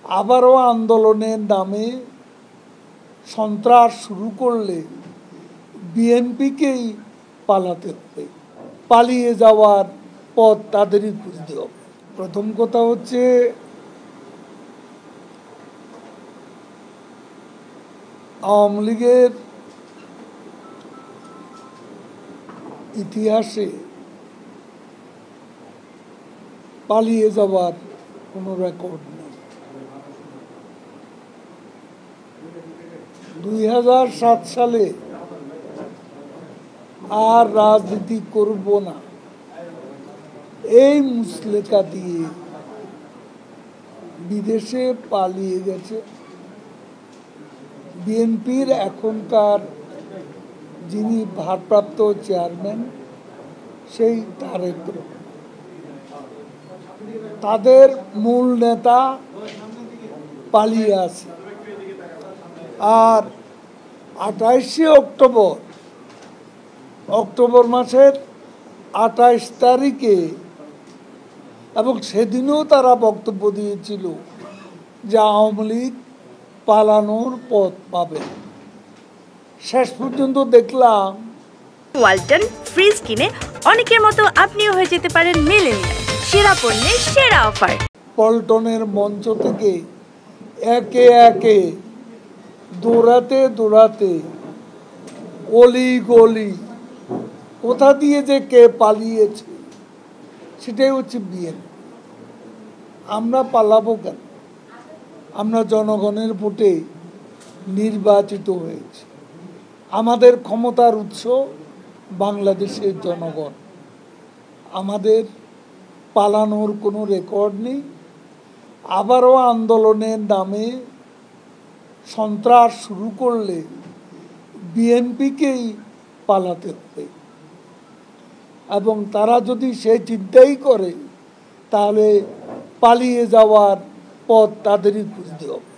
আবারও আন্দোলনের নামে সন্ত্রাস শুরু করলে বিএনপিকেই পালাতে হবে, পালিয়ে যাওয়ার পথ তাদেরই খুঁজতে হবে। প্রথম কথা হচ্ছে আওয়ামী লীগের ইতিহাসে পালিয়ে যাওয়ার কোনো রেকর্ড নেই। 2007 সালে আর রাজনীতি করব না এই মুসলেকা দিয়ে বিদেশে পালিয়ে গেছে বিএনপির এখনকার যিনি ভারপ্রাপ্ত চেয়ারম্যান সেই তারেক রহমান। তাদের মূল নেতা পালিয়ে আছে। আর 28শে অক্টোবর মাসের 28 তারিখে, এবং সেদিনও তারা বক্তব্য দিয়েছিল যে আওয়ামী লীগ পালানোর পথ পাবে। শেষ পর্যন্ত দেখলাম ওয়ালটন ফ্রিজ কিনে অনেকের মতো আপনিও হয়ে যেতে পারেন মিলেনিয়াল। সেরা পণ্যের সেরা অফার। পল্টনের মঞ্চ থেকে একে একে দৌড়াতে অলি গলি কোথা দিয়ে যে কে পালিয়েছে সেটাই হচ্ছে বিএনপি। আমরা পালাবো কেন? আমরা জনগণের ভোটে নির্বাচিত হয়েছি। আমাদের ক্ষমতার উৎস বাংলাদেশের জনগণ। আমাদের পালানোর কোনো রেকর্ড নেই। আবারও আন্দোলনের নামে সন্ত্রাস শুরু করলে বিএনপিকেই পালাতে হবে, এবং তারা যদি সে চিন্তাই করে তাহলে পালিয়ে যাওয়ার পথ তাদেরই খুঁজতে হবে।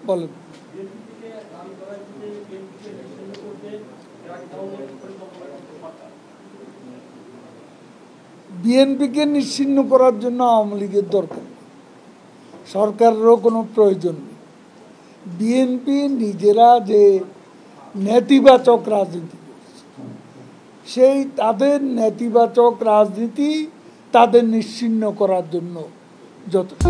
বলেন, বিএনপিকে নিশ্চিহ্ন করার জন্য আওয়ামী লীগের দরকার, সরকারেরও কোনো প্রয়োজন নেই। বিএনপি নিজেরা যে নেতিবাচক রাজনীতি করছে, সেই তাদের নেতিবাচক রাজনীতি তাদের নিশ্চিহ্ন করার জন্য যথেষ্ট।